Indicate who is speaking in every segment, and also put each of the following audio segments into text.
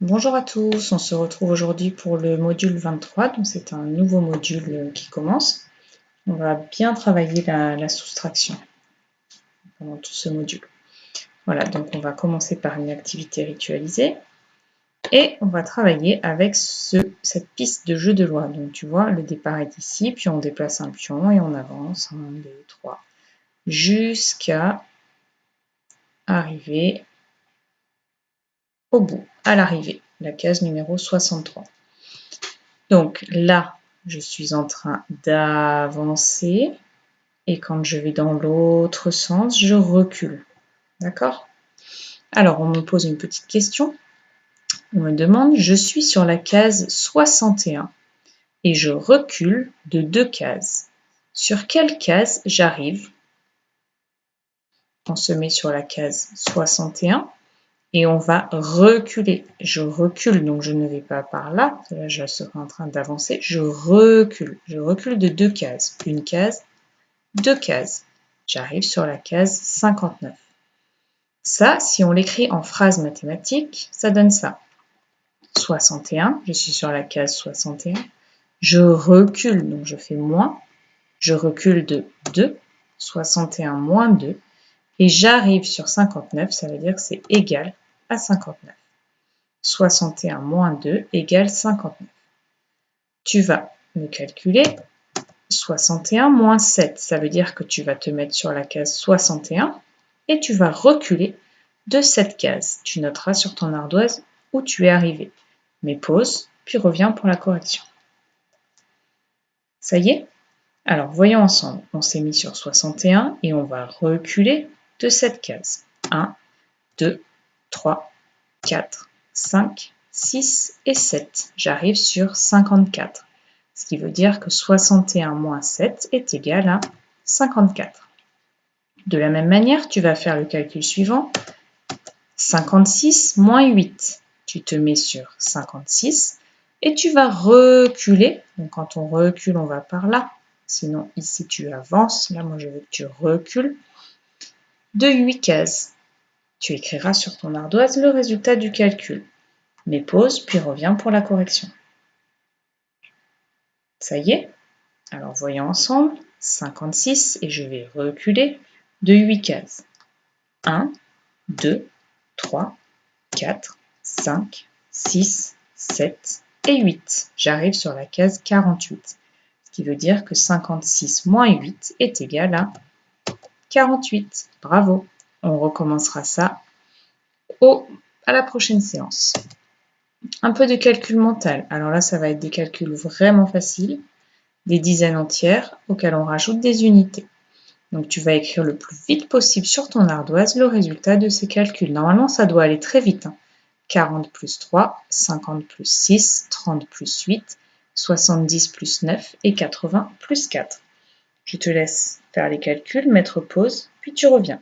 Speaker 1: Bonjour à tous, on se retrouve aujourd'hui pour le module 23, donc c'est un nouveau module qui commence. On va bien travailler la soustraction pendant tout ce module. Voilà, donc on va commencer par une activité ritualisée et on va travailler avec cette piste de jeu de loi. Donc tu vois, le départ est ici, puis on déplace un pion et on avance, 1, 2, 3, jusqu'à arriver au bout, à l'arrivée, la case numéro 63. Donc là, je suis en train d'avancer et quand je vais dans l'autre sens, je recule. D'accord? Alors, on me pose une petite question. On me demande, je suis sur la case 61 et je recule de 2 cases. Sur quelle case j'arrive? On se met sur la case 61 et on va reculer. Je recule, donc je ne vais pas par là. Là, je serai en train d'avancer. Je recule. Je recule de 2 cases. Une case, 2 cases. J'arrive sur la case 59. Ça, si on l'écrit en phrase mathématique, ça donne ça. 61, je suis sur la case 61. Je recule, donc je fais moins. Je recule de 2, 61 moins 2. Et j'arrive sur 59, ça veut dire que c'est égal à 59. 61 moins 2 égale 59. Tu vas me calculer 61 moins 7, ça veut dire que tu vas te mettre sur la case 61 et tu vas reculer de cette case. Tu noteras sur ton ardoise où tu es arrivé. Mais pause, puis reviens pour la correction. Ça y est? Alors voyons ensemble. On s'est mis sur 61 et on va reculer de cette case. 1, 2, 3, 4, 5, 6 et 7. J'arrive sur 54. Ce qui veut dire que 61 moins 7 est égal à 54. De la même manière, tu vas faire le calcul suivant. 56 moins 8. Tu te mets sur 56 et tu vas reculer. Donc quand on recule, on va par là. Sinon, ici, tu avances. Là, moi, je veux que tu recules de 8 cases. Tu écriras sur ton ardoise le résultat du calcul. Mais pause, puis reviens pour la correction. Ça y est? Alors voyons ensemble. 56 et je vais reculer de 8 cases. 1, 2, 3, 4, 5, 6, 7 et 8. J'arrive sur la case 48. Ce qui veut dire que 56 moins 8 est égal à 48. Bravo! On recommencera ça à la prochaine séance. Un peu de calcul mental. Alors là, ça va être des calculs vraiment faciles, des dizaines entières auxquelles on rajoute des unités. Donc tu vas écrire le plus vite possible sur ton ardoise le résultat de ces calculs. Normalement, ça doit aller très vite. 40 plus 3, 50 plus 6, 30 plus 8, 70 plus 9 et 80 plus 4. Je te laisse faire les calculs, mettre pause, puis tu reviens.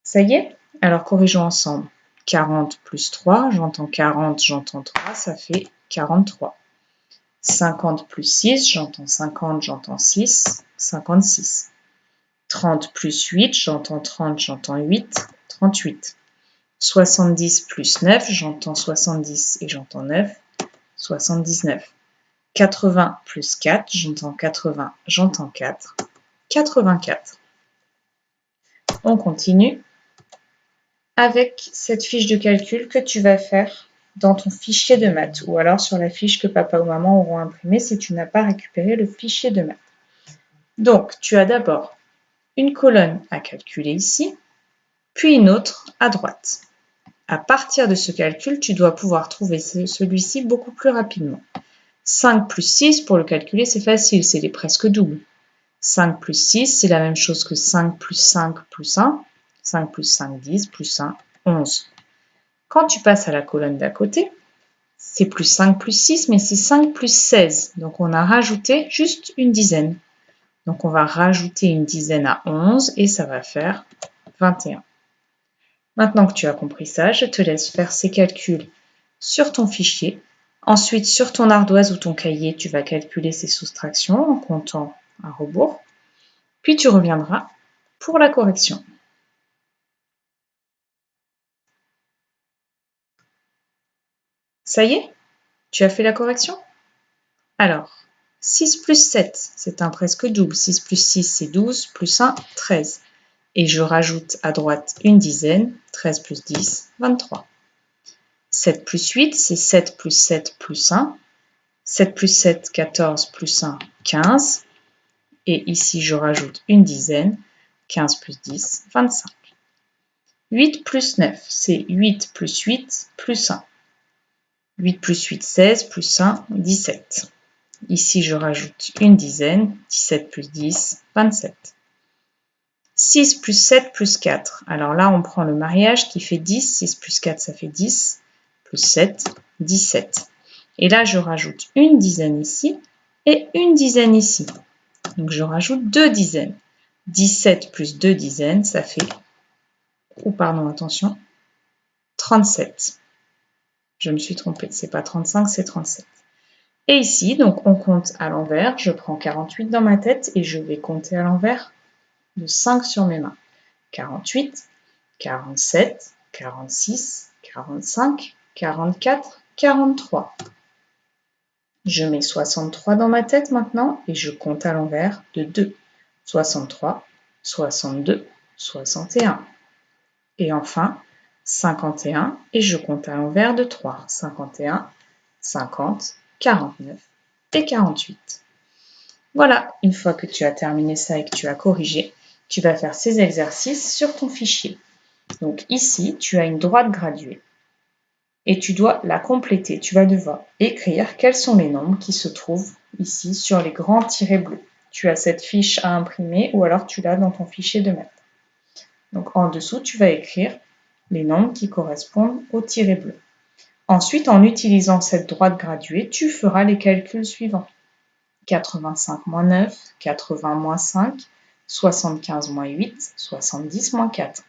Speaker 1: Ça y est? Alors corrigeons ensemble. 40 plus 3, j'entends 40, j'entends 3, ça fait 43. 50 plus 6, j'entends 50, j'entends 6, 56. 30 plus 8, j'entends 30, j'entends 8, 38. 70 plus 9, j'entends 70 et j'entends 9, 79. 80 plus 4, j'entends 80, j'entends 4, 84. On continue avec cette fiche de calcul que tu vas faire dans ton fichier de maths ou alors sur la fiche que papa ou maman auront imprimée si tu n'as pas récupéré le fichier de maths. Donc, tu as d'abord une colonne à calculer ici, puis une autre à droite. À partir de ce calcul, tu dois pouvoir trouver celui-ci beaucoup plus rapidement. 5 plus 6, pour le calculer, c'est facile, c'est les presque doubles. 5 plus 6, c'est la même chose que 5 plus 5 plus 1. 5 plus 5, 10, plus 1, 11. Quand tu passes à la colonne d'à côté, c'est plus 5 plus 6, mais c'est 5 plus 16. Donc on a rajouté juste une dizaine. Donc on va rajouter une dizaine à 11 et ça va faire 21. Maintenant que tu as compris ça, je te laisse faire ces calculs sur ton fichier. Ensuite, sur ton ardoise ou ton cahier, tu vas calculer ces soustractions en comptant à rebours. Puis tu reviendras pour la correction. Ça y est? Tu as fait la correction? Alors, 6 plus 7, c'est un presque double. 6 plus 6, c'est 12, plus 1, 13. Et je rajoute à droite une dizaine. 13 plus 10, 23. 7 plus 8, c'est 7 plus 7 plus 1. 7 plus 7, 14 plus 1, 15. Et ici, je rajoute une dizaine. 15 plus 10, 25. 8 plus 9, c'est 8 plus 8 plus 1. 8 plus 8, 16, plus 1, 17. Ici, je rajoute une dizaine. 17 plus 10, 27. 6 plus 7 plus 4. Alors là, on prend le mariage qui fait 10. 6 plus 4, ça fait 10. Plus 7, 17. Et là, je rajoute une dizaine ici et une dizaine ici. Donc, je rajoute deux dizaines. 17 plus 2 dizaines, ça fait... attention. 37. Je me suis trompée. C'est pas 35, c'est 37. Et ici, donc, on compte à l'envers. Je prends 48 dans ma tête et je vais compter à l'envers de 5 sur mes mains. 48, 47, 46, 45, 44, 43. Je mets 63 dans ma tête maintenant et je compte à l'envers de 2. 63, 62, 61. Et enfin, 51 et je compte à l'envers de 3. 51, 50, 49 et 48. Voilà, une fois que tu as terminé ça et que tu as corrigé, tu vas faire ces exercices sur ton fichier. Donc ici, tu as une droite graduée et tu dois la compléter. Tu vas devoir écrire quels sont les nombres qui se trouvent ici sur les grands tirets bleus. Tu as cette fiche à imprimer ou alors tu l'as dans ton fichier de maths. Donc en dessous, tu vas écrire les nombres qui correspondent au tiret bleu. Ensuite, en utilisant cette droite graduée, tu feras les calculs suivants. 85 moins 9, 80 moins 5, 75 moins 8, 70 moins 4.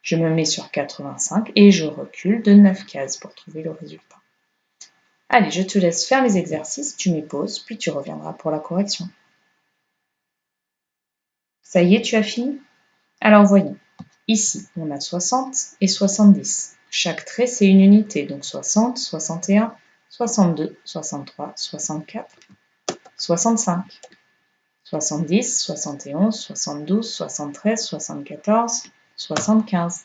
Speaker 1: Je me mets sur 85 et je recule de 9 cases pour trouver le résultat. Allez, je te laisse faire les exercices, tu mets pause, puis tu reviendras pour la correction. Ça y est, tu as fini? Alors voyons. Ici, on a 60 et 70. Chaque trait, c'est une unité, donc 60, 61, 62, 63, 64, 65. 70, 71, 72, 73, 74, 75,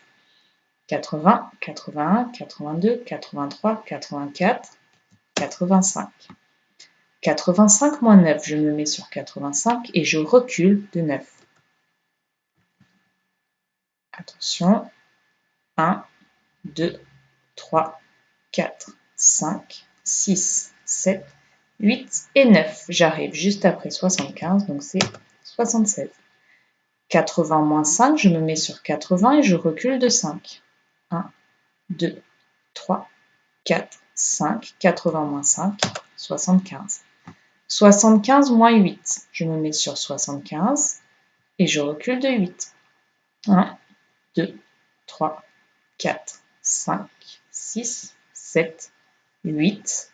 Speaker 1: 80, 81, 82, 83, 84, 85. 85 moins 9, je me mets sur 85 et je recule de 9. Attention, 1, 2, 3, 4, 5, 6, 7, 8 et 9. J'arrive juste après 75, donc c'est 76. 80 moins 5, je me mets sur 80 et je recule de 5. 1, 2, 3, 4, 5, 80 moins 5, 75. 75 moins 8, je me mets sur 75 et je recule de 8. 1, 2, 3, 4, 5, 6, 7, 8.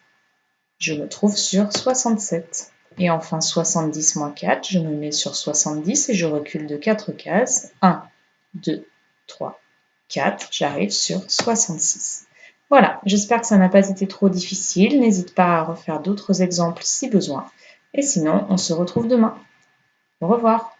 Speaker 1: Je me trouve sur 67. Et enfin 70 moins 4, je me mets sur 70 et je recule de 4 cases. 1, 2, 3, 4, j'arrive sur 66. Voilà, j'espère que ça n'a pas été trop difficile. N'hésite pas à refaire d'autres exemples si besoin. Et sinon, on se retrouve demain. Au revoir.